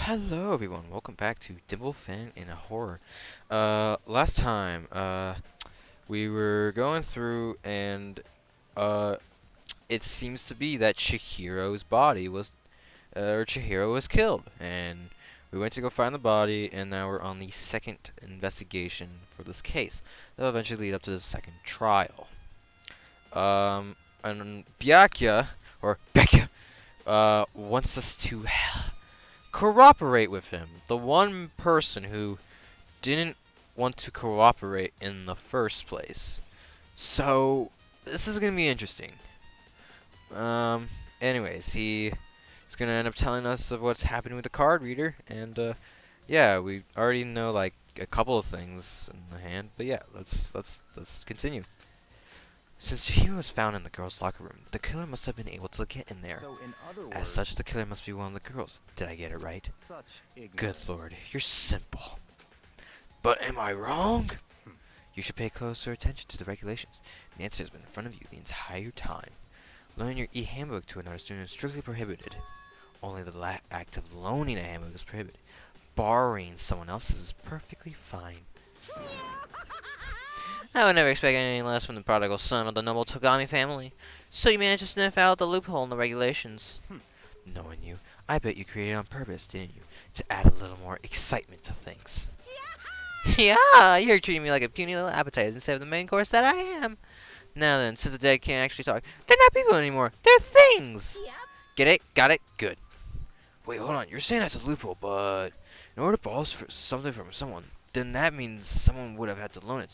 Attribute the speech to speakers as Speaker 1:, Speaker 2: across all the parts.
Speaker 1: Hello everyone, welcome back to Dimple Fan in a Horror. Last time, we were going through and, it seems to be that Chihiro's body was, or Chihiro was killed. And we went to go find the body, and now we're on the second investigation for this case. That'll eventually lead up to the second trial. And Byuckya, or Byuckya, wants us to cooperate with him. The one person who didn't want to cooperate in the first place. So, this is going to be interesting. Anyways, he's going to end up telling us of what's happening with the card reader. And, yeah, we already know, like, a couple of things in the hand. But, yeah, let's continue. Since Chihiro was found in the girls' locker room, the killer must have been able to get in there.
Speaker 2: So in other words,
Speaker 1: As such, the killer must be one of the girls. Did I get it right?
Speaker 2: such ignorance.
Speaker 1: Good lord, you're simple. But am I wrong? You should pay closer attention to the regulations. The answer has been in front of you the entire time. Loaning your e-handbook to another student is strictly prohibited. Only the act of loaning a handbook is prohibited. Borrowing someone else's is perfectly fine. I would never expect anything less from the prodigal son of the noble Togami family. So you managed to sniff out the loophole in the regulations. Knowing you, I bet you created it on purpose, didn't you? To add a little more excitement to things. Yeah, you're treating me like a puny little appetizer instead of the main course that I am. Now then, since the dead can't actually talk, they're not people anymore. They're things.
Speaker 3: Yep.
Speaker 1: Get it? Got it? Good. Wait, hold on. You're saying that's a loophole, but in order to borrow something from someone, then that means someone would have had to loan it.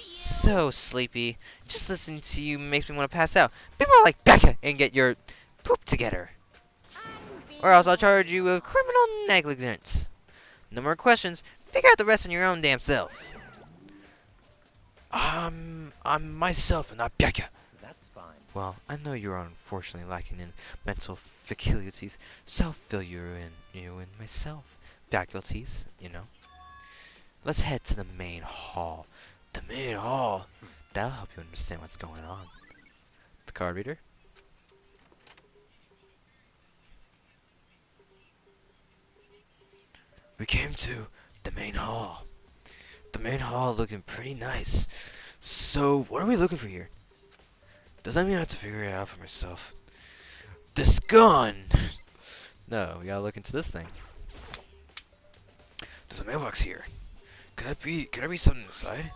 Speaker 1: So sleepy. Just listening to you makes me want to pass out. Be more like Becca and get your poop together. Or else I'll charge you with criminal negligence. No more questions. Figure out the rest on your own damn self. I'm myself and not Becca.
Speaker 2: That's fine.
Speaker 1: Well, I know you're unfortunately lacking in mental faculties, so I'll fill you in myself. Faculties, you know. Let's head to the main hall. The main hall? That'll help you understand what's going on. The card reader? We came to the main hall. The main hall looking pretty nice. So, what are we looking for here? Does that mean I have to figure it out for myself? This gun! No, we gotta look into this thing. There's a mailbox here. Could I read something inside?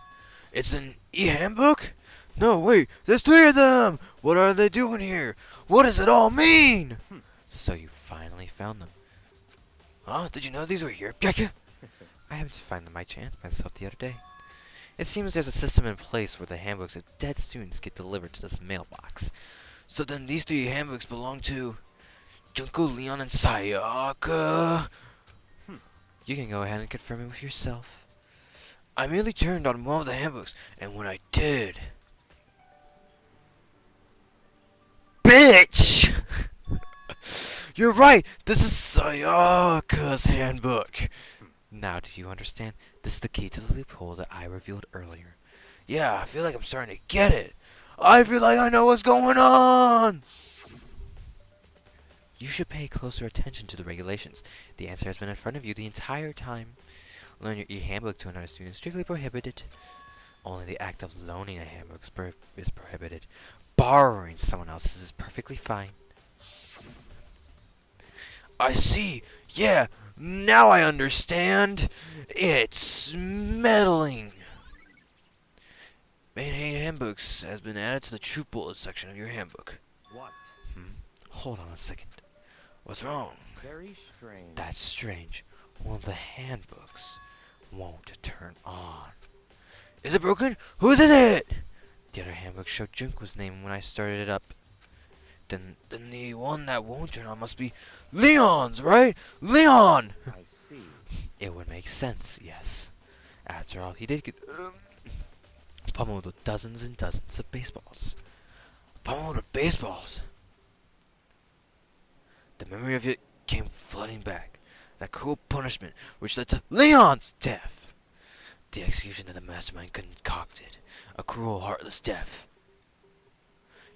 Speaker 1: It's an e-handbook? No, wait, there's 3 of them! What are they doing here? What does it all mean? So you finally found them. Huh? Did you know these were here, Byuckya? I happened to find them by chance myself the other day. It seems there's a system in place where the handbooks of dead students get delivered to this mailbox. So then these 3 handbooks belong to Junko, Leon, and Sayaka. You can go ahead and confirm it with yourself. I merely turned on one of the handbooks, and when I did... Bitch! You're right! This is Sayaka's handbook! Now do you understand? This is the key to the loophole that I revealed earlier. Yeah, I feel like I'm starting to get it! I feel like I know what's going on! You should pay closer attention to the regulations. The answer has been in front of you the entire time. Loan your e-handbook to another student is strictly prohibited. Only the act of loaning a handbook is prohibited. Borrowing someone else's is perfectly fine. I see. Yeah, now I understand. It's meddling. Main handbooks has been added to the troop bullet section of your handbook.
Speaker 2: What?
Speaker 1: Hold on a second. What's wrong?
Speaker 2: Very strange.
Speaker 1: That's strange. One of the handbooks won't turn on. Is it broken? Whose is it? The other handbook showed Junko's name when I started it up. Then the one that won't turn on must be Leon's, right? Leon!
Speaker 2: I see.
Speaker 1: It would make sense, yes. After all, he did get pummeled with dozens and dozens of baseballs. Pummeled with baseballs! The memory of it came flooding back. That cruel punishment which led to Leon's death. The execution that the mastermind concocted. A cruel, heartless death.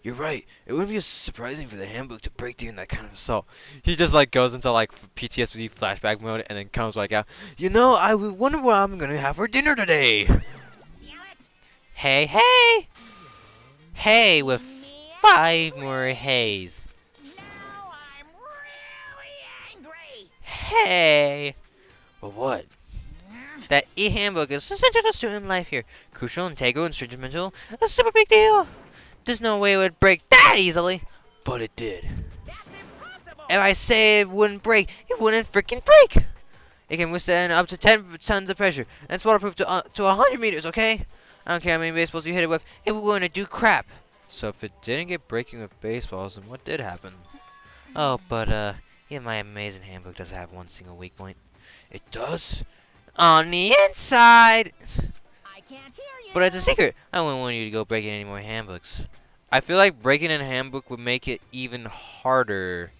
Speaker 1: You're right. It wouldn't be surprising for the handbook to break during that kind of assault. He just like goes into like PTSD flashback mode and then comes back out. You know, I wonder what I'm gonna have for dinner today.
Speaker 3: Damn it!
Speaker 4: Hey, hey! Hey, with 5 more hays.
Speaker 3: Now I'm really angry.
Speaker 4: Hey!
Speaker 1: But what?
Speaker 4: That e-handbook is essential to student life here. Crucial, integral, and instrumental. A super big deal. There's no way it would break that easily.
Speaker 1: But it did.
Speaker 3: That's impossible.
Speaker 4: If I say it wouldn't break, it wouldn't freaking break. It can withstand up to 10 tons of pressure. And it's waterproof to 100 meters, okay? I don't care how many baseballs you hit it with. It will going to do crap. So if it didn't get breaking with baseballs, then what did happen? Oh, but yeah, my amazing handbook doesn't have one single weak point.
Speaker 1: It does?
Speaker 4: On the inside!
Speaker 3: I can't hear you.
Speaker 4: But it's a secret. I wouldn't want you to go breaking any more handbooks. I feel like breaking a handbook would make it even harder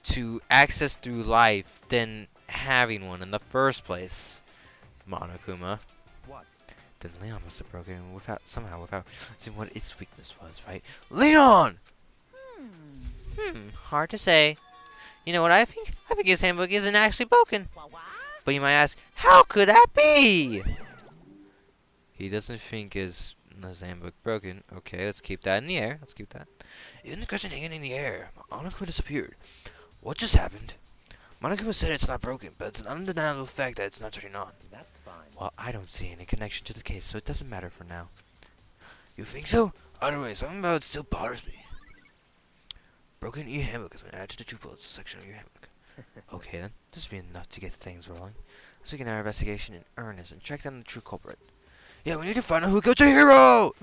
Speaker 4: to access through life than having one in the first place. Monokuma.
Speaker 2: What?
Speaker 4: Then Leon must have broken it without seeing what its weakness was, right?
Speaker 1: Leon!
Speaker 4: Hard to say. You know what I think? I think his handbook isn't actually broken.
Speaker 3: What?
Speaker 4: But you might ask, how could that be? He doesn't think his handbook broken. Okay, let's keep that in the air. Let's keep that.
Speaker 1: Even the question hanging in the air. Monokuma disappeared. What just happened? Monokuma said it's not broken, but it's an undeniable fact that it's not turning on.
Speaker 2: That's fine.
Speaker 4: Well, I don't see any connection to the case, so it doesn't matter for now.
Speaker 1: You think so? Either way, something about it still bothers me. Broken e-handbook has been added to the true bullets section of your handbook.
Speaker 4: Okay then, this will be enough to get things rolling. Let's begin our investigation in earnest and track down the true culprit.
Speaker 1: Yeah, we need to find out who killed your hero!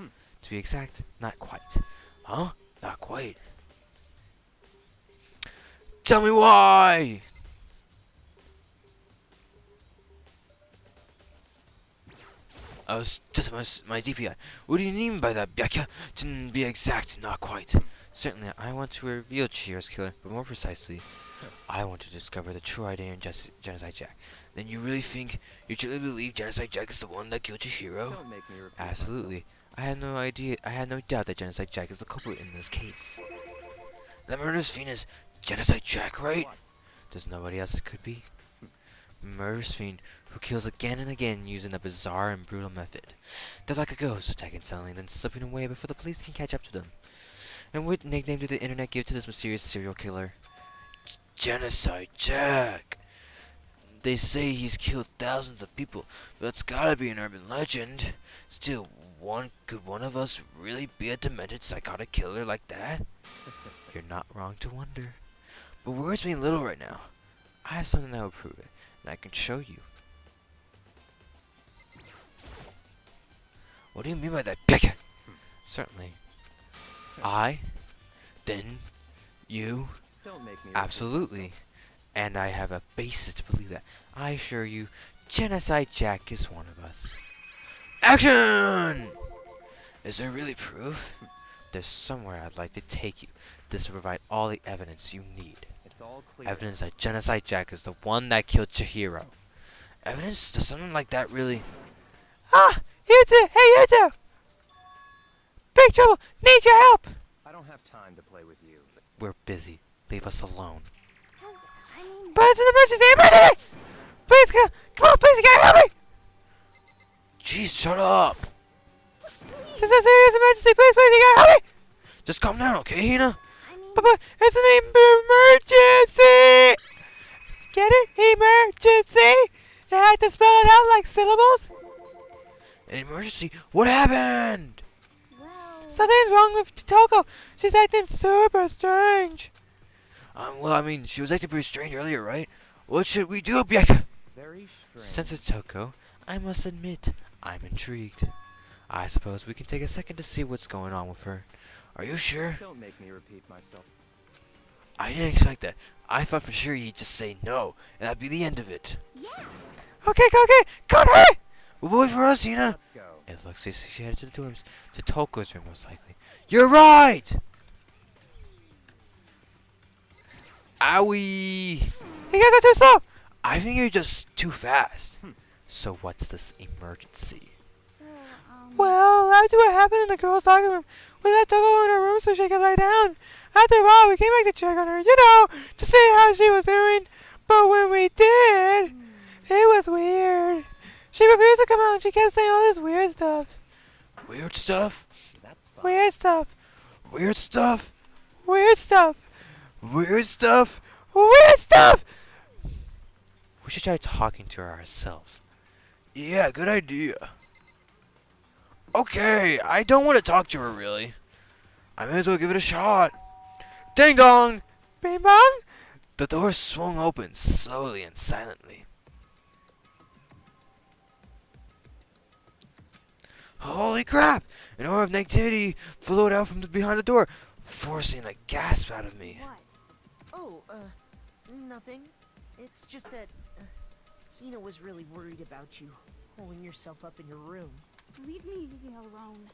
Speaker 4: To be exact, not quite.
Speaker 1: Huh? Not quite. Tell me why! I was just my DPI. What do you mean by that, Byuckya? To be exact, not quite.
Speaker 4: Certainly, I want to reveal Chihiro's killer, but more precisely, I want to discover the true identity of Genocide Jack.
Speaker 1: Then you really think, you truly believe Genocide Jack is the one that killed Chihiro?
Speaker 2: Don't make me repeat
Speaker 4: Absolutely. I had no doubt that Genocide Jack is the culprit in this case.
Speaker 1: That murderous fiend is Genocide Jack, right?
Speaker 2: What?
Speaker 4: There's nobody else it could be. Murderous fiend who kills again and again using a bizarre and brutal method. They're like a ghost, attacking suddenly, then slipping away before the police can catch up to them. And what nickname did the internet give to this mysterious serial killer?
Speaker 1: Genocide Jack. They say he's killed thousands of people, but that's gotta be an urban legend. Still, could one of us really be a demented psychotic killer like that?
Speaker 4: You're not wrong to wonder.
Speaker 1: But words mean little right now.
Speaker 4: I have something that will prove it, and I can show you.
Speaker 1: What do you mean by that, Byuckya?
Speaker 4: Certainly.
Speaker 1: Then, you...
Speaker 2: Don't make me repeat
Speaker 4: Absolutely. And I have a basis to believe that. I assure you, Genocide Jack is one of us.
Speaker 1: Action! Is there really proof?
Speaker 4: There's somewhere I'd like to take you. This will provide all the evidence you need.
Speaker 2: It's all clear.
Speaker 4: Evidence that Genocide Jack is the one that killed Chihiro.
Speaker 1: Evidence? Does something like that really...
Speaker 4: Ah! You two! Hey, you two! Big trouble! Need your help!
Speaker 2: I don't have time to play with you.
Speaker 4: We're busy. Leave us alone.
Speaker 3: 'Cause, I mean,
Speaker 4: But it's an emergency! Emergency! Please, come on, please, you gotta help me!
Speaker 1: Jeez, shut up!
Speaker 4: This is a serious emergency! Please, you gotta help me!
Speaker 1: Just calm down, okay, Hina?
Speaker 3: I mean,
Speaker 4: But it's an emergency! Get it? Emergency! You had to spell it out like syllables?
Speaker 1: An emergency? What happened?
Speaker 3: well,
Speaker 4: Something's wrong with Toko. She's acting super strange.
Speaker 1: Well, I mean, she was acting pretty strange earlier, right? What should we do, Byuckya?
Speaker 2: Very strange.
Speaker 4: Since it's Toko, I must admit, I'm intrigued. I suppose we can take a second to see what's going on with her.
Speaker 1: Are you sure?
Speaker 2: Don't make me repeat myself.
Speaker 1: I didn't expect that. I thought for sure he'd just say no, and that'd be the end of it.
Speaker 3: yeah.
Speaker 4: Okay, go hurry!
Speaker 1: Well, wait for us, Hina.
Speaker 2: Let's go.
Speaker 4: It looks like she headed to the dorms. To Toko's room, most likely.
Speaker 1: You're right!
Speaker 4: Owie! You guys are too slow!
Speaker 1: I think you're just too fast.
Speaker 4: So what's this emergency?
Speaker 3: So,
Speaker 4: Well, after what happened in the girls' locker room, we left Toko in her room so she could lay down. After a while, we came back to check on her, to see how she was doing. But when we did, it was weird. She refused to come out and she kept saying all this weird stuff.
Speaker 1: Weird stuff?
Speaker 2: That's fine.
Speaker 4: Weird stuff.
Speaker 1: Weird stuff?
Speaker 4: Weird stuff.
Speaker 1: Weird stuff?
Speaker 4: Weird stuff! We should try talking to her ourselves.
Speaker 1: Yeah, good idea. Okay, I don't want to talk to her really. I may as well give it a shot. Ding dong!
Speaker 4: Bing bong?
Speaker 1: The door swung open slowly and silently. Holy crap! An aura of negativity flowed out from behind the door, forcing a gasp out of me.
Speaker 5: What? Oh, nothing. It's just that Hina was really worried about you, holding yourself up in your room.
Speaker 3: Leave me alone.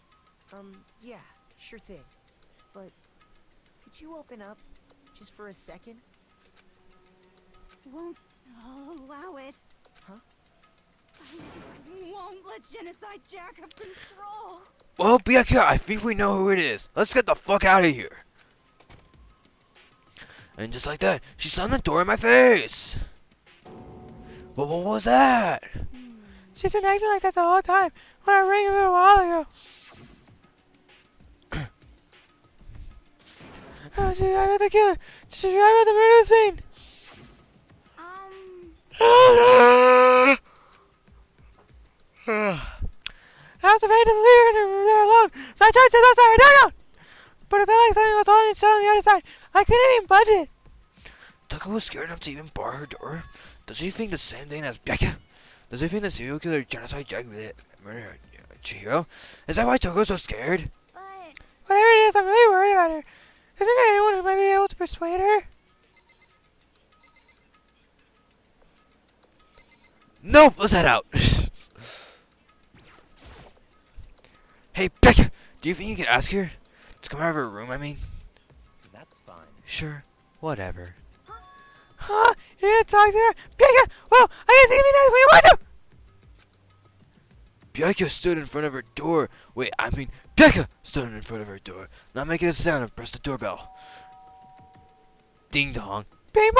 Speaker 5: Yeah, sure thing. But could you open up just for a second?
Speaker 3: Won't allow it.
Speaker 5: Huh?
Speaker 3: I won't let Genocide Jack have control.
Speaker 1: Well, Byuckya, I think we know who it is. Let's get the fuck out of here. And just like that, she slammed the door in my face. What was that?
Speaker 4: She's been acting like that the whole time when I rang a little while ago. Oh, she's right about the killer. She's right about the murder scene. I was afraid to leave her there alone, so I tried to let her down. But it felt like something was holding shut on the other side. I couldn't even budge it.
Speaker 1: Tucker was scared enough to even bar her door. Does he think the same thing as Byuckya? Does he think the serial killer Genocide Jack really murdered Chihiro? Is that why Toko's so scared?
Speaker 3: But
Speaker 4: Whatever it is, I'm really worried about her. Isn't there anyone who might be able to persuade her?
Speaker 1: Nope, let's head out. Hey, Byuckya, do you think you can ask her to come out of her room, I mean?
Speaker 2: That's fine.
Speaker 1: Sure, whatever.
Speaker 4: Huh? You're gonna talk to her? Byuckya! Well, I guess you can be nice when you want to!
Speaker 1: Byuckya stood in front of her door. Wait, I mean, Byuckya stood in front of her door, not making a sound, and pressed the doorbell. Ding dong.
Speaker 4: Bing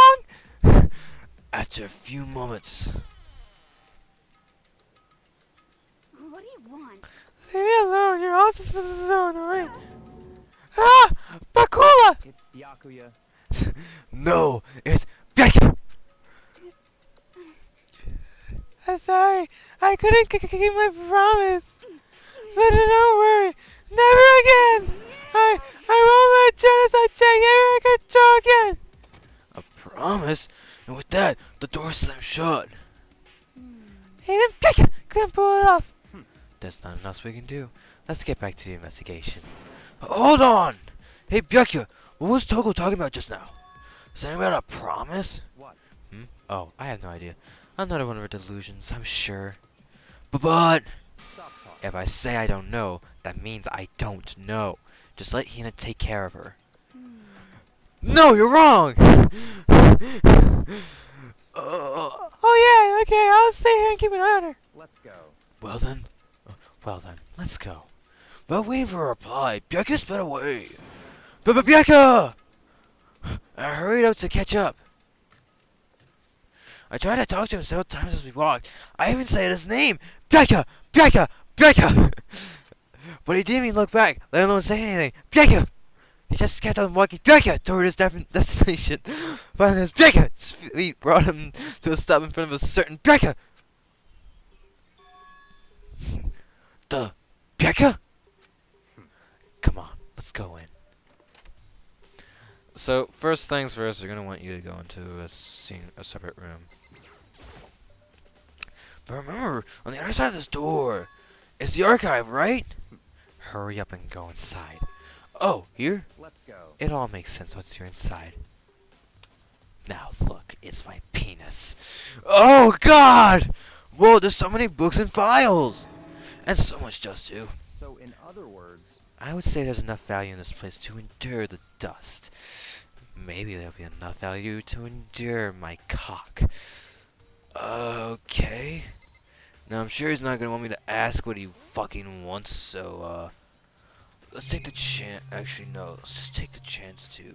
Speaker 4: bong?
Speaker 1: After a few moments,
Speaker 3: what do you want?
Speaker 4: Leave me alone, you're all so annoying. Ah! Bakula!
Speaker 2: It's Byuckya.
Speaker 1: no, it's Byuckya.
Speaker 4: I'm sorry, I couldn't keep my promise. But don't worry, never again! I won't let Genocide Jack ever control again!
Speaker 1: A promise? And with that, the door slammed shut.
Speaker 4: Even Byuckya couldn't pull it off.
Speaker 1: There's nothing else we can do. Let's get back to the investigation. Hold on! Hey, Byuckya, what was Toko talking about just now? Something about a promise?
Speaker 2: What?
Speaker 1: Oh, I have no idea. Another one of her delusions, I'm sure. But
Speaker 2: Stop talking.
Speaker 1: if I say I don't know, that means I don't know. Just let Hina take care of her. No, you're wrong!
Speaker 4: Oh yeah, okay, I'll stay here and keep an eye on her.
Speaker 2: Let's go.
Speaker 1: Well then, let's go. While waiting for a reply, Byuckya sped away. Byuckya! I hurried up to catch up. I tried to talk to him several times as we walked. I even said his name, Byuckya, Byuckya, Byuckya. But he didn't even look back, let alone say anything. Byuckya! He just kept on walking Byuckya toward his destination. Finally, his Byuckya! His feet brought him to a stop in front of a certain Byuckya. The Byuckya? Come on, let's go in. So, first things first, they're gonna want you to go into a separate room. But remember, on the other side of this door is the archive, right? Hurry up and go inside. Oh, here?
Speaker 2: Let's go.
Speaker 1: It all makes sense once you're inside. Now look, it's my penis. Oh God! Whoa, there's so many books and files! And so much dust too.
Speaker 2: So, in other words,
Speaker 1: I would say there's enough value in this place to endure the dust. Maybe there'll be enough value to endure my cock. Okay. Now I'm sure he's not gonna want me to ask what he fucking wants, so let's take the chance. Actually, no, let's just take the chance to.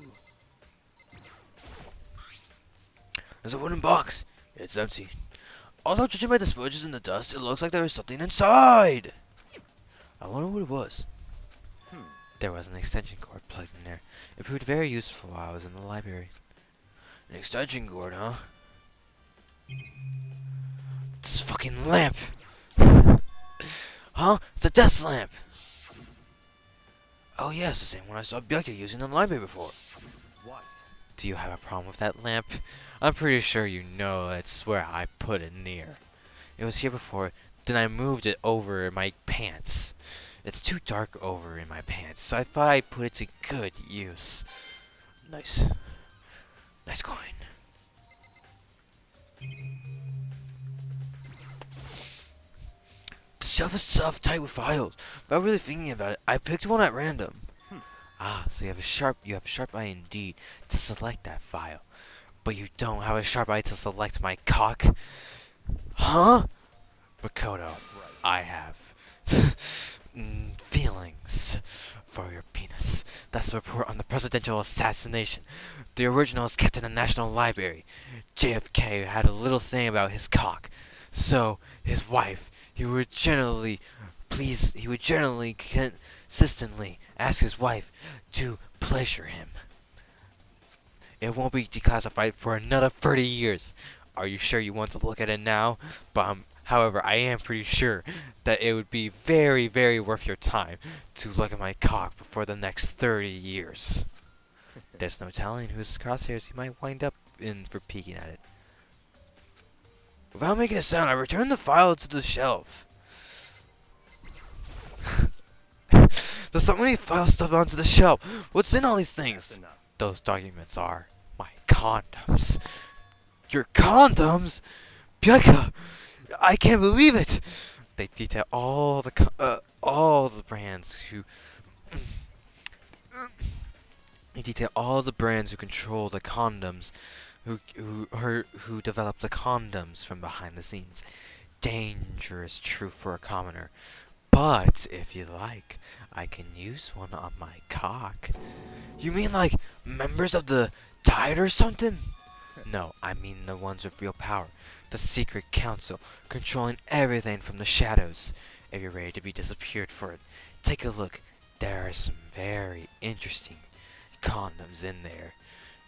Speaker 1: There's a wooden box. It's empty. Although judging by the smudges and the dust, it looks like there is something inside. I wonder what it was.
Speaker 4: There was an extension cord plugged in there. It proved very useful while I was in the library.
Speaker 1: An extension cord, huh? This fucking lamp. Huh? It's a desk lamp. Oh yes, the same one I saw Byuckya using in the library before.
Speaker 2: What?
Speaker 4: Do you have a problem with that lamp? I'm pretty sure you know that's where I put it near. It was here before, then I moved it over in my pants. It's too dark over in my pants, so I thought I'd put it to good use.
Speaker 1: Nice. Nice coin. The shelf is stuffed tight with files. Without really thinking about it, I picked one at random.
Speaker 4: Ah, so you have a sharp eye indeed to select that file. But you don't have a sharp eye to select my cock?
Speaker 1: Huh?
Speaker 4: Makoto, I have feelings for your penis. That's the report on the presidential assassination. The original is kept in the National Library. JFK had a little thing about his cock. So, his wife, he would generally consistently ask his wife to pleasure him. It won't be declassified for another 30 years. Are you sure you want to look at it now? However, I am pretty sure that it would be very, very worth your time to look at my cock before the next 30 years. There's no telling whose crosshairs you might wind up in for peeking at it.
Speaker 1: Without making a sound, I returned the file to the shelf. There's so many files stuffed onto the shelf. What's in all these
Speaker 2: That's
Speaker 1: things?
Speaker 2: enough.
Speaker 4: Those documents are my condoms.
Speaker 1: Your condoms? Byuckya! I can't believe it!
Speaker 4: They detail all the brands who control the condoms, who develop the condoms from behind the scenes. Dangerous truth for a commoner. But if you like, I can use one on my cock.
Speaker 1: You mean like members of the Tide or something?
Speaker 4: No, I mean the ones with real power. The secret council, controlling everything from the shadows. If you're ready to be disappeared for it, take a look. There are some very interesting condoms in there.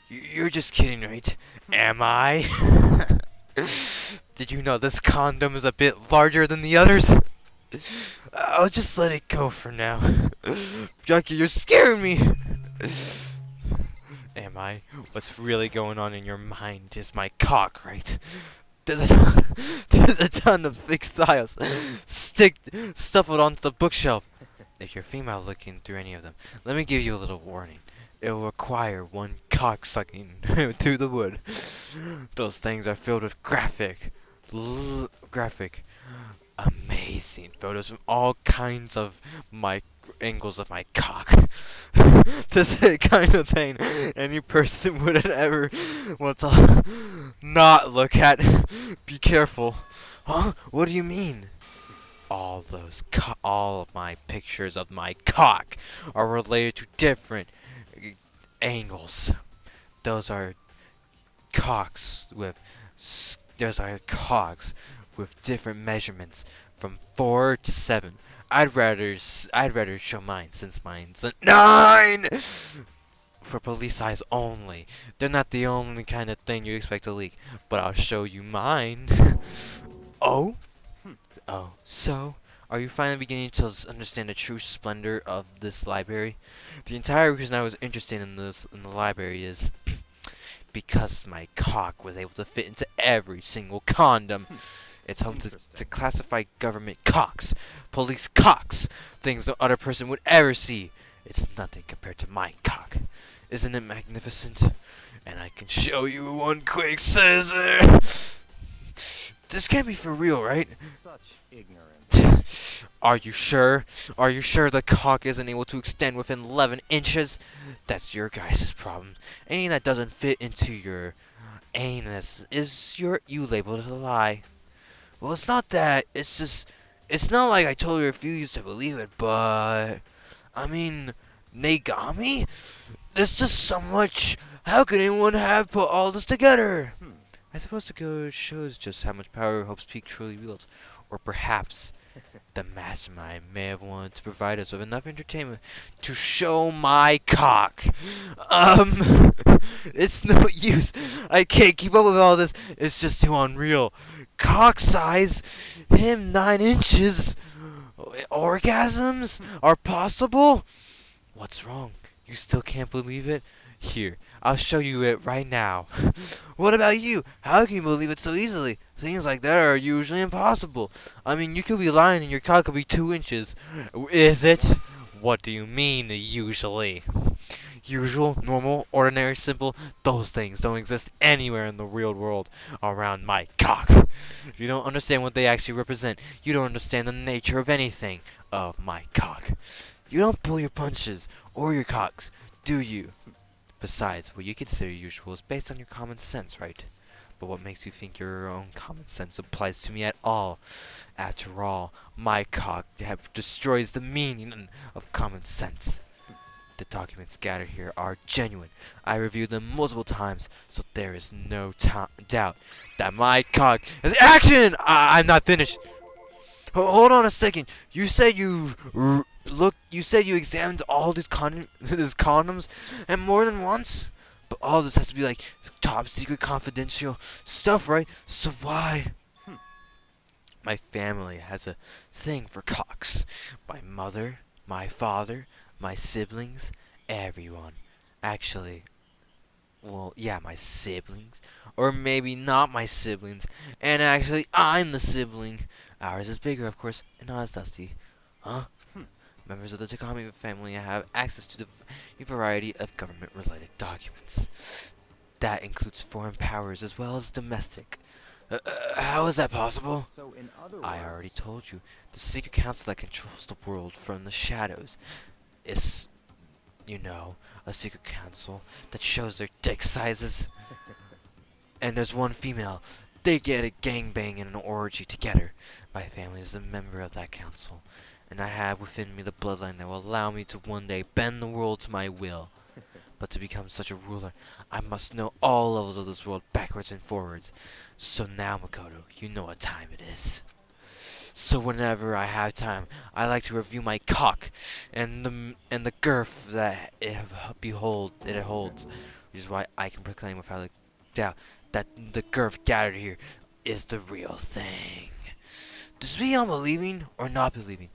Speaker 1: You're just kidding, right?
Speaker 4: Am I? Did you know this condom is a bit larger than the others?
Speaker 1: I'll just let it go for now. Byuckya, you're scaring me!
Speaker 4: Am I? What's really going on in your mind is my cock, right?
Speaker 1: There's a ton of fixed files. Stuff it onto the bookshelf.
Speaker 4: If you're female looking through any of them, let me give you a little warning. It will require one cock sucking through the wood. Those things are filled with graphic, amazing photos from all kinds of angles of my cock. This is the kind of thing any person wouldn't ever want to not look at. Be careful.
Speaker 1: Huh? What do you mean?
Speaker 4: All of my pictures of my cock are related to different angles. Those are cocks with different measurements from 4 to 7. I'd rather show mine since mine's a 9 for police eyes only. They're not the only kind of thing you expect to leak, but I'll show you mine. Oh? Oh, so are you finally beginning to understand the true splendor of this library? The entire reason I was interested in the library is because my cock was able to fit into every single condom. It's home to classified government cocks, police cocks, things no other person would ever see. It's nothing compared to my cock. Isn't it magnificent? And I can show you one quick scissor.
Speaker 1: This can't be for real, right?
Speaker 2: Such ignorance.
Speaker 4: Are you sure? Are you sure the cock isn't able to extend within 11 inches? That's your guys' problem. Anything that doesn't fit into your anus you labeled it a lie.
Speaker 1: Well, it's not that. It's just, it's not like I totally refuse to believe it, but I mean, Negami? There's just so much. How could anyone have put all this together? I suppose the go shows just how much power Hope's Peak truly wields. Or perhaps the mastermind may have wanted to provide us with enough entertainment to show my cock. It's no use. I can't keep up with all this. It's just too unreal. Cock size, him 9 inches. Orgasms are possible? What's wrong? You still can't believe it? Here, I'll show you it right now. What about you? How can you believe it so easily? Things like that are usually impossible. I mean, you could be lying and your cock could be 2 inches. Is it? What do you mean, usually? Usual, normal, ordinary, simple, those things don't exist anywhere in the real world around my cock. If you don't understand what they actually represent, you don't understand the nature of anything of my cock. You don't pull your punches or your cocks, do you? Besides, what you consider usual is based on your common sense, right? But what makes you think your own common sense applies to me at all? After all, my cock destroys the meaning of common sense. The documents gathered here are genuine. I reviewed them multiple times, so there is no doubt that my cock is action! I'm not finished. Hold on a second. You said you said you examined all these condoms, and more than once. But all this has to be like top secret, confidential stuff, right? So why? My family has a thing for cocks. My mother, my father, my siblings, everyone. Actually, well, yeah, my siblings. Or maybe not my siblings. And actually, I'm the sibling. Ours is bigger, of course, and not as dusty. Huh? Members of the Takami family have access to a variety of government-related documents. That includes foreign powers as well as domestic. How is that possible?
Speaker 2: So in other words,
Speaker 1: I already told you. The secret council that controls the world from the shadows is, you know, a secret council that shows their dick sizes. And there's one female. They get a gangbang and an orgy together. My family is a member of that council. And I have within me the bloodline that will allow me to one day bend the world to my will. But to become such a ruler, I must know all levels of this world backwards and forwards. So now, Makoto, you know what time it is. So whenever I have time, I like to review my cock and the girth that it holds, which is why I can proclaim without a doubt that the girth gathered here is the real thing. Does me on believing or not believing?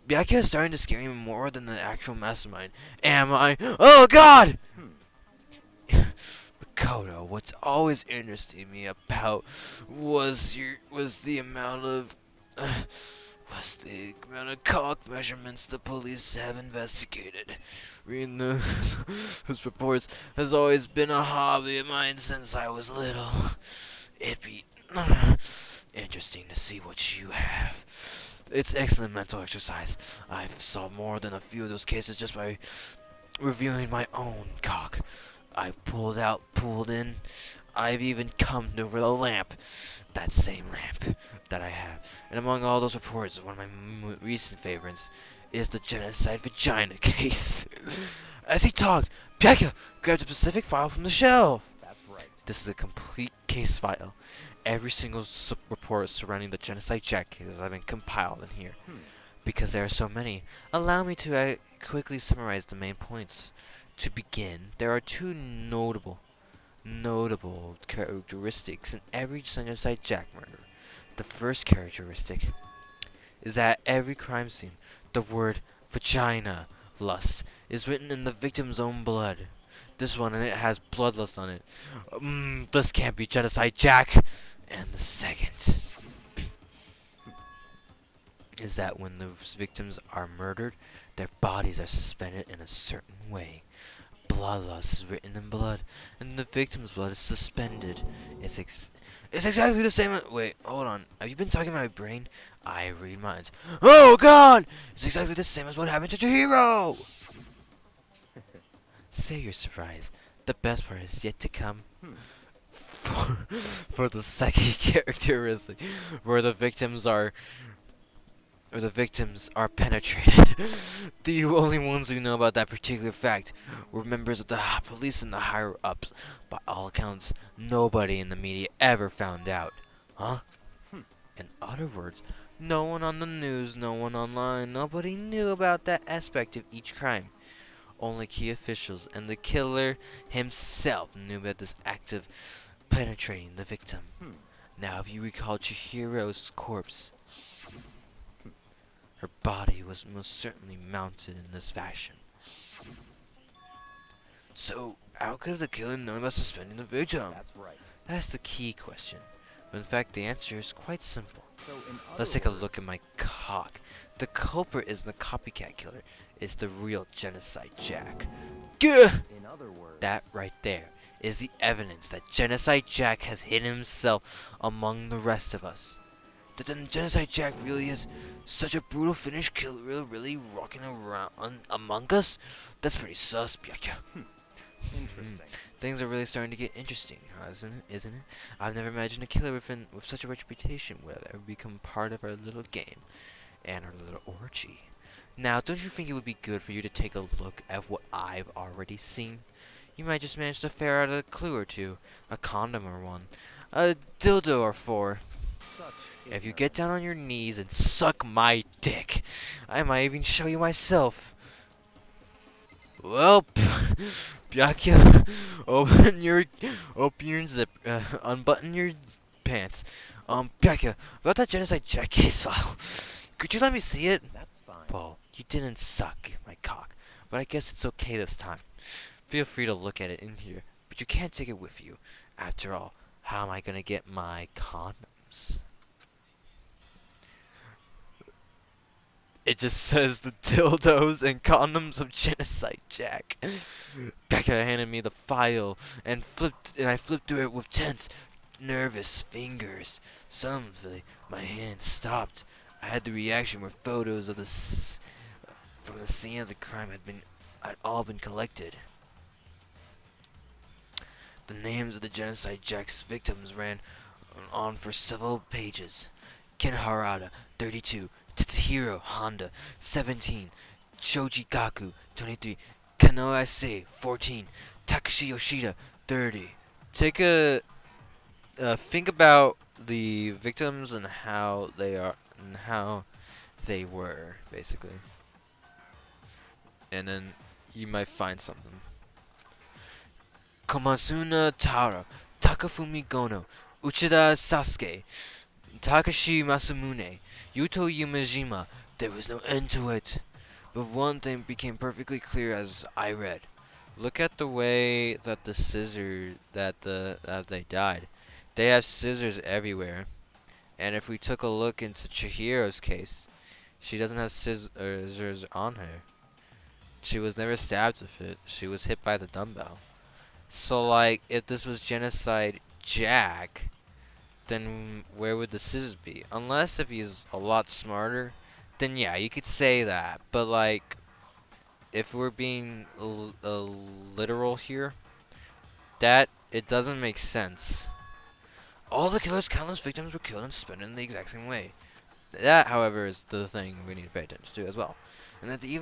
Speaker 1: Byuckya is starting to scare me more than the actual mastermind. Am I? Oh God! Makoto, what's always interested me about was the amount of cock measurements the police have investigated. Reading those reports has always been a hobby of mine since I was little. It'd be interesting to see what you have. It's excellent mental exercise. I've solved more than a few of those cases just by reviewing my own cock. I've pulled out, pulled in. I've even come over the lamp. That same lamp that I have. And among all those reports, one of my recent favorites is the genocide vagina case. As he talked, Byuckya grabbed a specific file from the shelf.
Speaker 2: that's right.
Speaker 1: This is a complete case file. Every single report surrounding the genocide Jack cases have been compiled in here. Because there are so many, allow me to quickly summarize the main points. To begin, there are two notable characteristics in every genocide Jack murder. The first characteristic is that every crime scene, the word vagina lust is written in the victim's own blood. This one, and it has bloodlust on it. This can't be genocide Jack. And the second is that when the victims are murdered, their bodies are suspended in a certain way. Bloodlust is written in blood, and the victim's blood is suspended. It's exactly the same. Wait, hold on. Have you been talking about my brain? I read minds. Oh God! It's exactly the same as what happened to Chihiro. Say you're surprised. The best part is yet to come. for the second characteristic, where the victims are penetrated. The only ones who know about that particular fact were members of the police and the higher ups. By all accounts, nobody in the media ever found out. Huh? In other words, no one on the news, no one online, nobody knew about that aspect of each crime. Only key officials and the killer himself knew about this act of penetrating the victim. Now, if you recall Chihiro's corpse, her body was most certainly mounted in this fashion. So, how could the killer know about suspending the victim?
Speaker 2: That's right.
Speaker 1: That's the key question. But in fact, the answer is quite simple.
Speaker 2: So in other
Speaker 1: Let's take a
Speaker 2: words,
Speaker 1: look at my cock. The culprit isn't the copycat killer. It's the real Genocide Jack. Gah!
Speaker 2: In other words,
Speaker 1: That right there is the evidence that Genocide Jack has hidden himself among the rest of us. That the Genocide Jack really is such a brutal Finnish killer, really rocking around among us? That's pretty sus, Byuckya.
Speaker 2: interesting.
Speaker 1: Things are really starting to get interesting, isn't it? I've never imagined a killer with such a reputation would have ever become part of our little game and our little orgy. Now, don't you think it would be good for you to take a look at what I've already seen? You might just manage to ferret out a clue or two, a condom or one, a dildo or four.
Speaker 2: Such
Speaker 1: If you get down on your knees and suck my dick, I might even show you myself. Well, Byuckya, open your zip, unbutton your pants. Byuckya, about that Genocide Jack case file, could you let me see it?
Speaker 2: That's fine.
Speaker 1: Well, you didn't suck my cock, but I guess it's okay this time. Feel free to look at it in here, but you can't take it with you. After all, how am I gonna get my condoms? It just says the dildos and condoms of Genocide Jack. Becca handed me the file and I flipped through it with tense, nervous fingers. Suddenly, my hand stopped. I had the reaction where photos of from the scene of the crime had all been collected. The names of the Genocide Jack's victims ran on for several pages. Ken Harada, 32. Tetsuhiro Honda, 17. Shoji Gaku, 23. Kanoase, 14. Takashi Yoshida, 30. Take a think about the victims and how they were, basically. And then you might find something. Komasuna Tara, Takafumi Gono, Uchida Sasuke, Takashi Masamune, Yuto Yumejima. There was no end to it. But one thing became perfectly clear as I read. Look at the way that the scissors that they died. They have scissors everywhere. And if we took a look into Chihiro's case, she doesn't have scissors on her. She was never stabbed with it. She was hit by the dumbbell. So, like, if this was Genocide Jack, then where would the scissors be? Unless if he's a lot smarter, then yeah, you could say that. But, like, if we're being literal here, that it doesn't make sense. All the killer's countless victims were killed and suspended in the exact same way. That, however, is the thing we need to pay attention to as well. And at the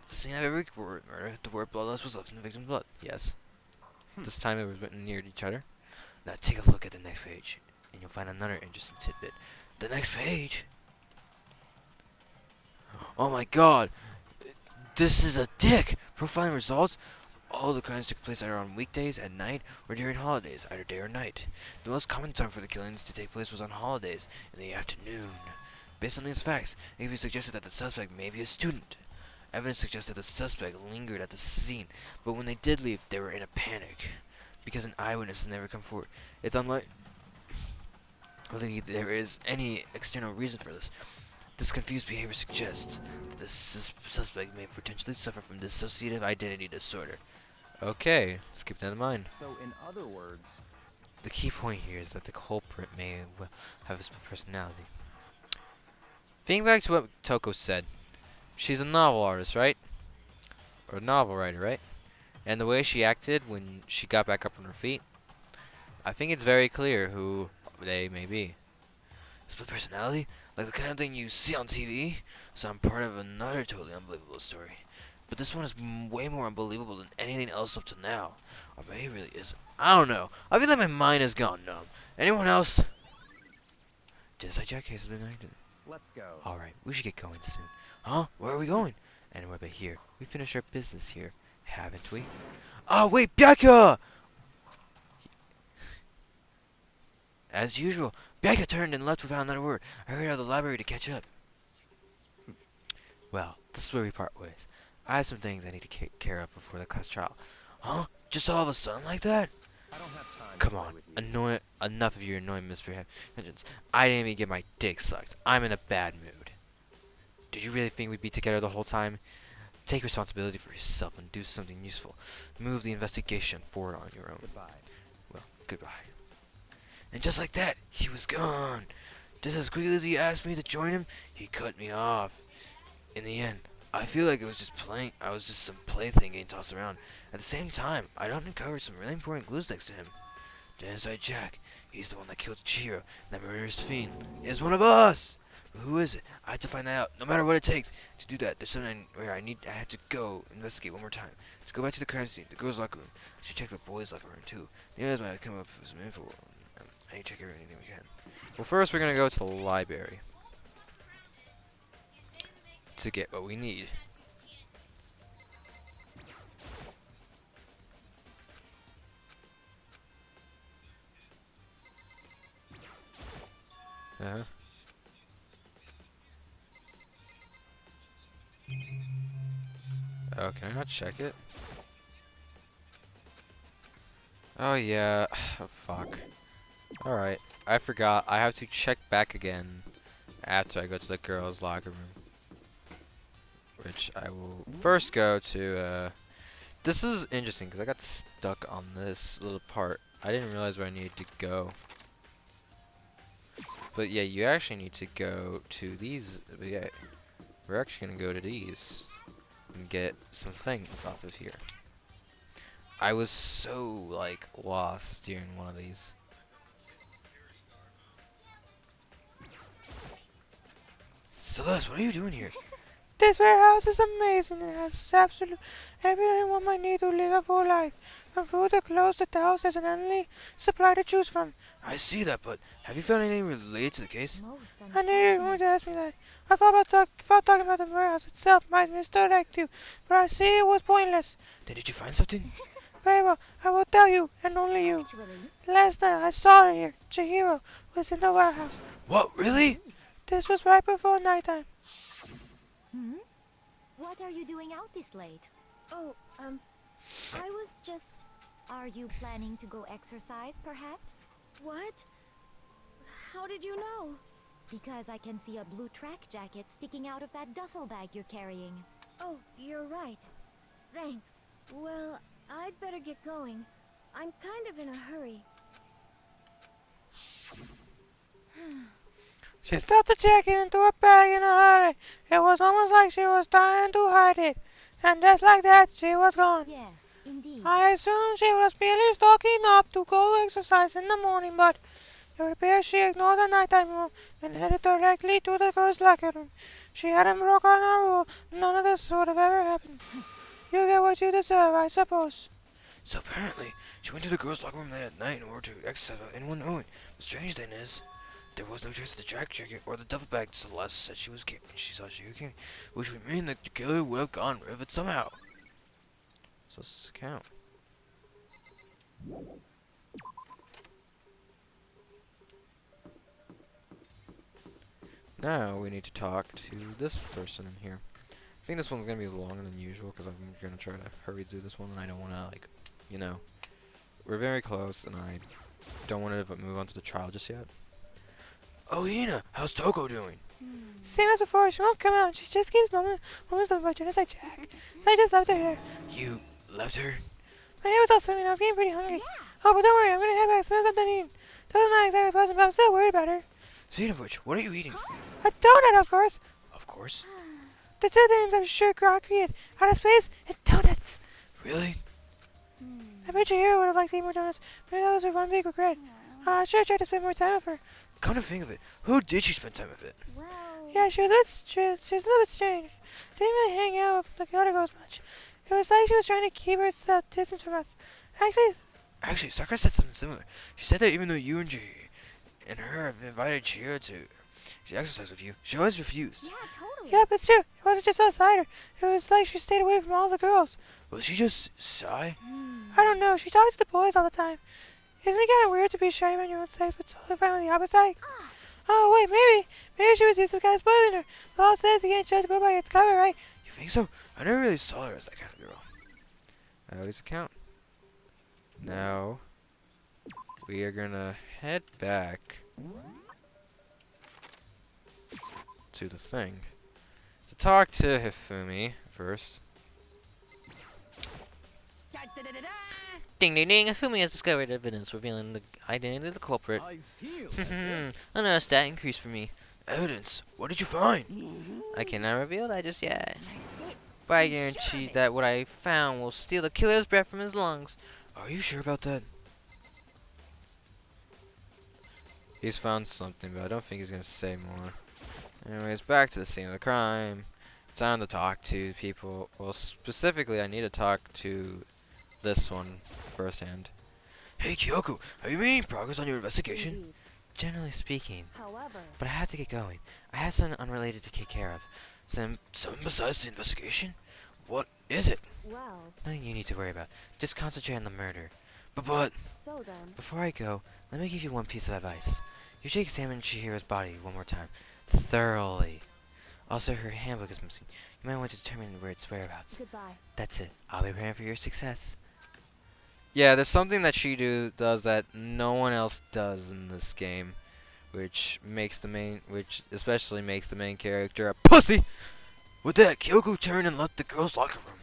Speaker 1: scene of every murder, the word bloodlust was left in the victim's blood. Yes. This time it was written near each other. Now take a look at the next page, and you'll find another interesting tidbit. The next page. Oh my God! This is a dick. Profiling results. All the crimes took place either on weekdays, at night, or during holidays, either day or night. The most common time for the killings to take place was on holidays, in the afternoon. Based on these facts, it can be suggested that the suspect may be a student. Evidence suggests that the suspect lingered at the scene, but when they did leave, they were in a panic. Because an eyewitness has never come forward, it's unlikely there is any external reason for this. This confused behavior suggests that the suspect may potentially suffer from dissociative identity disorder. Okay, let's keep that in mind.
Speaker 2: So in other words,
Speaker 1: The key point here is that the culprit may have a split personality. Think back to what Toko said. She's a novel artist, right? Or a novel writer, right? And the way she acted when she got back up on her feet,
Speaker 4: I think it's very clear who they may be.
Speaker 1: Split personality? Like the kind of thing you see on TV? So I'm part of another totally unbelievable story. But this one is way more unbelievable than anything else up to now. Or maybe it really isn't. I don't know. I feel like my mind has gone numb. Anyone else? Genocide Jack case has been active.
Speaker 2: Let's go.
Speaker 4: Alright, we should get going soon. Huh? Where are we going? Anywhere but here. We finished our business here, haven't we?
Speaker 1: Oh, wait, Byuckya! As usual, Byuckya turned and left without another word. I hurried out of the library to catch up.
Speaker 4: Well, this is where we part ways. I have some things I need to take care of before the class trial.
Speaker 1: Huh? Just all of a sudden like that?
Speaker 2: I don't have time.
Speaker 4: Come
Speaker 2: to play
Speaker 4: on,
Speaker 2: with you.
Speaker 4: enough of your annoying misbehaviors. I didn't even get my dick sucked. I'm in a bad mood. Did you really think we'd be together the whole time? Take responsibility for yourself and do something useful. Move the investigation forward on your own.
Speaker 2: Goodbye.
Speaker 4: Well, goodbye.
Speaker 1: And just like that, he was gone. Just as quickly as he asked me to join him, he cut me off. In the end, I feel like it was just I was just some plaything getting tossed around. At the same time, I'd uncovered some really important clues next to him. Genocide Jack, he's the one that killed Chihiro, and that murderous fiend is one of us. But who is it? I have to find that out, no matter what it takes. To do that, there's something where I have to go investigate one more time. To go back to the crime scene, the girls' locker room. I should check the boys' locker room too. The others might come up with some info. I need to check everything we can.
Speaker 4: Well, first we're gonna go to the library to get what we need. Uh-huh. Oh, can I not check it? Oh yeah, oh, fuck. Alright, I forgot. I have to check back again after I go to the girls' locker room. Which I will first go to, this is interesting because I got stuck on this little part. I didn't realize where I needed to go. But yeah, you actually need to go to these, but yeah, we're actually going to go to these and get some things off of here. I was so, like, lost during one of these.
Speaker 1: Celeste, what are you doing here?
Speaker 6: This warehouse is amazing. It has absolute everything one might need to live a full life. From food to clothes to towels, there's an endless supply to choose from.
Speaker 1: I see that, but have you found anything related to the case?
Speaker 6: I knew you were going to ask me that. I thought talking about the warehouse itself might misdirect you, but I see it was pointless.
Speaker 1: Then did you find something?
Speaker 6: Very well, I will tell you, and only you. Last night I saw her here. Chihiro was in the warehouse.
Speaker 1: What, really?
Speaker 6: This was right before nighttime.
Speaker 3: Hmm? What are you doing out this late?
Speaker 7: Oh, I was just...
Speaker 3: Are you planning to go exercise, perhaps?
Speaker 7: What? How did you know?
Speaker 3: Because I can see a blue track jacket sticking out of that duffel bag you're carrying.
Speaker 7: Oh, you're right. Thanks. Well, I'd better get going. I'm kind of in a hurry.
Speaker 6: She stuffed the jacket into her bag in a hurry. It was almost like she was trying to hide it. And just like that, she was gone.
Speaker 3: Yes, indeed.
Speaker 6: I assumed she was merely stocking up to go exercise in the morning, but it appears she ignored the nighttime rule and headed directly to the girls' locker room. She hadn't broken a rule. None of this would have ever happened. You get what you deserve, I suppose.
Speaker 1: So apparently, she went to the girls' locker room late at night in order to exercise without anyone knowing. The strange thing is, there was no trace of the jacket or the duffel bag Celeste said she was carrying. She saw she was carrying, which would mean that the killer would have gone rid of it somehow.
Speaker 4: So let's count. Now we need to talk to this person in here. I think this one's gonna be longer than usual because I'm gonna try to hurry through this one, and I don't want to, like, you know, we're very close, and I don't want to move on to the trial just yet.
Speaker 1: Oh, Hina, how's Toko doing?
Speaker 6: Same as before, she won't come out. She just keeps moments talking about Genocide Jack. So I just left her there.
Speaker 1: You left her?
Speaker 6: My hair was all swimming. I was getting pretty hungry. Oh, but don't worry, I'm gonna head back as soon as I'm done eating. Doesn't not exactly pleasant, but I'm still worried about her.
Speaker 1: Speaking of which, what are you eating?
Speaker 6: A donut, of course.
Speaker 1: Of course.
Speaker 6: The two things I'm sure God created: outer space and donuts.
Speaker 1: Really?
Speaker 6: I bet your hero would have liked to eat more donuts, but that was her one big regret. I should have tried to spend more time with her.
Speaker 1: Come to think of it, who did she spend time with?
Speaker 7: Well,
Speaker 6: Yeah, she was a little bit strange. Didn't really hang out with the other girls much. It was like she was trying to keep herself distance from us.
Speaker 1: Actually, Sakura said something similar. She said that even though you and her have invited Chihiro to exercise with you, she always refused.
Speaker 7: yeah, totally.
Speaker 6: Yeah, but true. It wasn't just outside her. It was like she stayed away from all the girls.
Speaker 1: Was she just shy?
Speaker 6: I don't know. She talks to the boys all the time. Isn't it kind of weird to be shy around your own sex, but totally fine with the opposite sex? Oh, wait, maybe she was used to the guy spoiling her. The law says you can't judge a book by its cover, right?
Speaker 1: You think so? I never really saw her as that kind of girl.
Speaker 4: I always account. Now, we are gonna head back to the thing to talk to Hifumi first. Ding ding ding! Hifumi has discovered evidence revealing the identity of the culprit.
Speaker 2: I feel
Speaker 4: Another stat increase for me.
Speaker 1: Evidence? What did you find?
Speaker 4: I cannot reveal that just yet. But I guarantee that what I found will steal the killer's breath from his lungs.
Speaker 1: Are you sure about that?
Speaker 4: He's found something, but I don't think he's gonna say more. Anyways, back to the scene of the crime. Time to talk to people. Well, specifically, I need to talk to this one firsthand.
Speaker 1: Hey Kyoko, have you made any progress on your investigation?
Speaker 7: Indeed.
Speaker 4: Generally speaking,
Speaker 7: However,
Speaker 4: but I have to get going. I have something unrelated to take care of.
Speaker 1: Something besides the investigation? What is it?
Speaker 7: well,
Speaker 4: Nothing you need to worry about. Just concentrate on the murder.
Speaker 1: But
Speaker 7: so then,
Speaker 4: Before I go, let me give you one piece of advice. You should examine Chihiro's body one more time. Thoroughly. Also, her handbook is missing. You might want to determine where its whereabouts.
Speaker 7: goodbye.
Speaker 4: That's it. I'll be praying for your success. Yeah, there's something that she does that no one else does in this game, which especially makes the main character a pussy.
Speaker 1: with that, Kyoko turned and left the girls' locker room.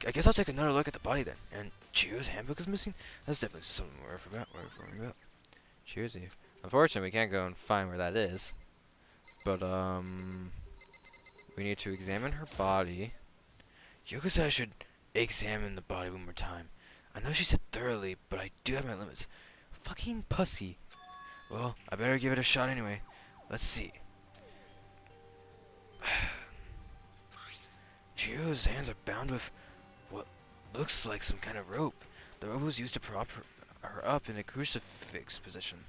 Speaker 1: I guess I'll take another look at the body then. And Chihiro's handbook is missing? That's definitely something we're worrying about.
Speaker 4: Cheers, you. Unfortunately, we can't go and find where that is. But, we need to examine her body.
Speaker 1: Kyoko said I should examine the body one more time. I know she said thoroughly, but I do have my limits.
Speaker 4: Fucking pussy.
Speaker 1: Well, I better give it a shot anyway. Let's see. Chihiro's hands are bound with what looks like some kind of rope. The rope was used to prop her up in a crucifix position.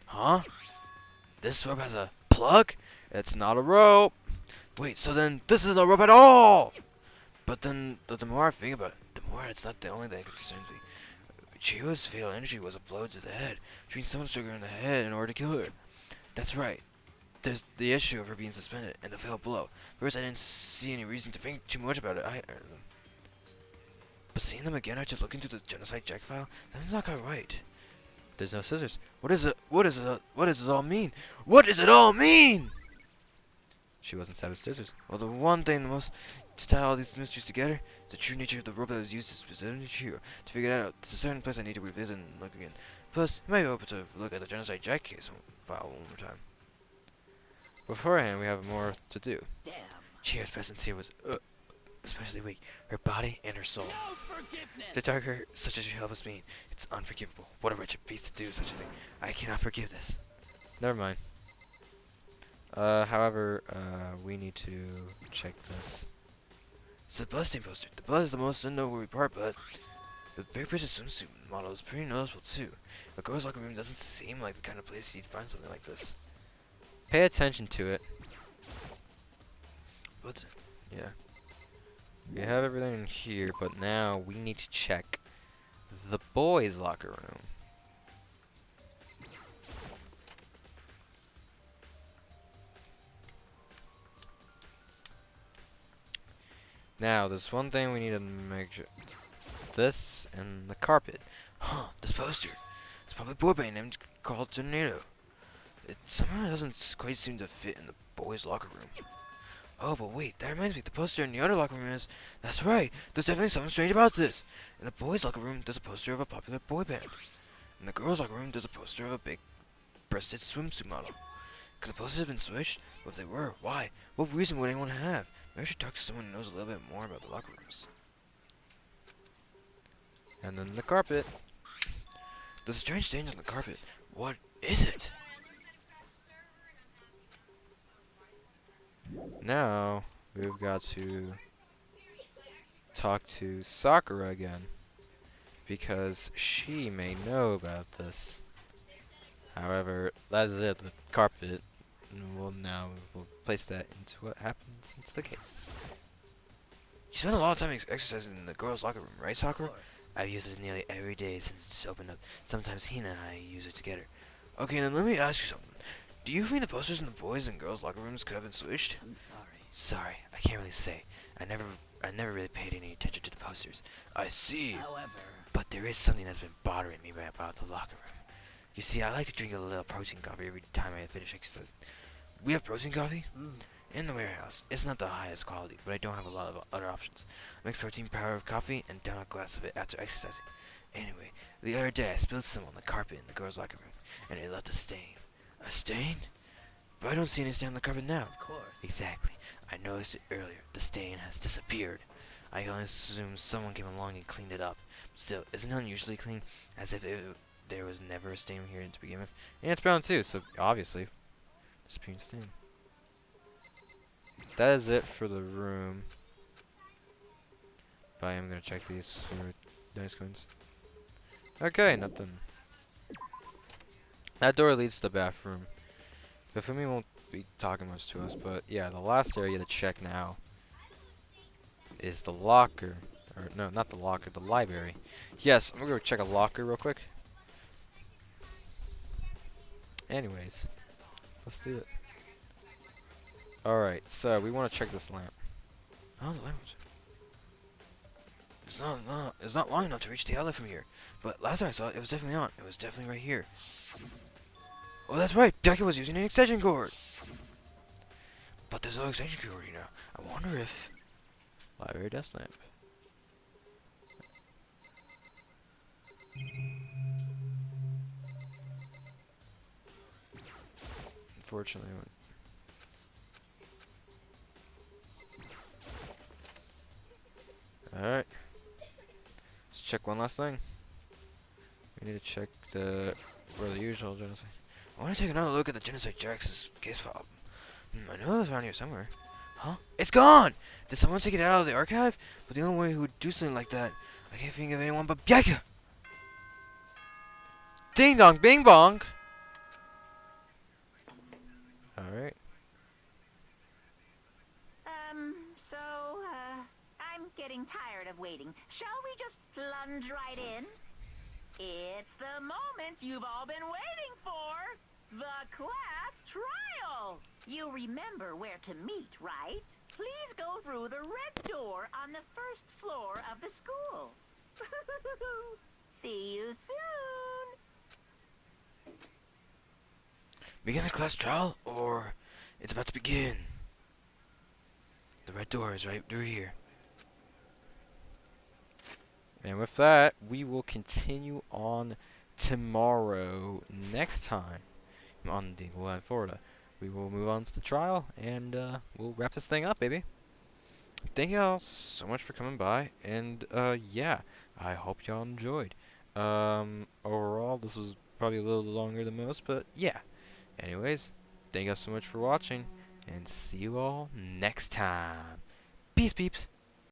Speaker 1: Huh? This rope has a plug?
Speaker 4: It's not a rope.
Speaker 1: Wait, so then this isn't a rope at all! But then, the more I think about it, the more it's not the only thing that concerns me. Chihiro's fatal energy was a blow to the head, which means someone struck her in the head in order to kill her. That's right. There's the issue of her being suspended and the fatal blow. First, I didn't see any reason to think too much about it. But seeing them again after looking through the genocide jack file, something's not quite right.
Speaker 4: There's no scissors.
Speaker 1: What is it? What does this all mean? What does it all mean?
Speaker 4: She wasn't stabbed with scissors.
Speaker 1: Well, the one thing that must to tie all these mysteries together is the true nature of the rope that was used to specifically Chihiro. To figure that out, there's a certain place I need to revisit and look again. Plus, it might be open to look at the genocide jack case file one more time.
Speaker 4: Beforehand, we have more to do.
Speaker 2: damn.
Speaker 1: Chihiro's presence here was especially weak. Her body and her soul.
Speaker 2: No forgiveness.
Speaker 1: The darker such as your help us being, it's unforgivable. What a wretched beast to do such a thing. I cannot forgive this.
Speaker 4: Never mind. However, we need to check this.
Speaker 1: It's a bloodstain poster. The blood is the most noteworthy part, but the big precious swimsuit model is pretty noticeable too. A girl's locker room doesn't seem like the kind of place you'd find something like this.
Speaker 4: Pay attention to it.
Speaker 1: But
Speaker 4: Yeah. We have everything in here, but now we need to check the boys' locker room. Now, there's one thing we need to make sure. This and the carpet.
Speaker 1: huh, this poster. It's probably a boy band named called Tornado. It somehow doesn't quite seem to fit in the boys' locker room. Oh, but wait, that reminds me, the poster in the other locker room is... That's right, there's definitely something strange about this. In the boys' locker room, there's a poster of a popular boy band. In the girls' locker room, there's a poster of a big-breasted swimsuit model. Could the posters have been switched? Well, if they were, why? What reason would anyone have? Maybe I should talk to someone who knows a little bit more about the locker rooms. And then the carpet. There's strange stains on the carpet. What is it? Now, we've got to talk to Sakura again. Because she may know about this. However, that is it, the carpet. And we'll place that into what happens into the case. You spend a lot of time exercising in the girls' locker room, right, Sakura? I've used it nearly every day since it's opened up. Sometimes Hina and I use it together. Okay, then let me ask you something. Do you think the posters in the boys' and girls' locker rooms could have been switched?
Speaker 5: I'm sorry.
Speaker 1: Sorry, I can't really say. I never really paid any attention to the posters. I see.
Speaker 5: However,
Speaker 1: But there is something that's been bothering me about the locker room. You see, I like to drink a little protein coffee every time I finish exercising. We have protein coffee in the warehouse. It's not the highest quality, but I don't have a lot of other options. I mix protein powder with coffee and down a glass of it after exercising. Anyway, the other day I spilled some on the carpet in the girls' locker room, and it left a stain. A stain? But I don't see any stain on the carpet now.
Speaker 5: of course.
Speaker 1: Exactly. I noticed it earlier. The stain has disappeared. I only assume someone came along and cleaned it up. Still, isn't it unusually clean? As if there was never a stain here to begin with. And it's brown too, so obviously, disappearing stain. That is it for the room. But I am gonna check these for dice coins. Okay, nothing. That door leads to the bathroom. Bifumi won't be talking much to us, but yeah, the last area to check now is the locker. Or no, not the locker, the library. Yes, I'm gonna go check a locker real quick. Anyways, let's do it. Alright, so we want to check this lamp. Oh, the lamp. It's not long enough to reach the outlet from here. But last time I saw it, it was definitely on. It was definitely right here. Oh, that's right. Byuckya was using an extension cord. But there's no extension cord here now. I wonder if... Library desk lamp. Unfortunately, alright. Let's check one last thing. We need to check the usual genocide. I want to take another look at the genocide Jax's case file. I know it was around here somewhere. Huh? It's gone! Did someone take it out of the archive? But the only one who would do something like that, I can't think of anyone but Byuckya! Ding dong, bing bong! Alright.
Speaker 8: I'm getting tired of waiting. Shall we just plunge right in? It's the moment you've all been waiting for. The class trial. You remember where to meet, right? Please go through the red door on the first floor of the school. See you soon.
Speaker 1: Begin the class trial, or it's about to begin. The red door is right through here. And with that, we will continue on tomorrow, next time, on Dingle and Florida. We will move on to the trial, and we'll wrap this thing up, baby. Thank y'all so much for coming by, and yeah, I hope y'all enjoyed. Overall, this was probably a little longer than most, but yeah. Anyways, thank y'all so much for watching, and see you all next time. Peace, peeps.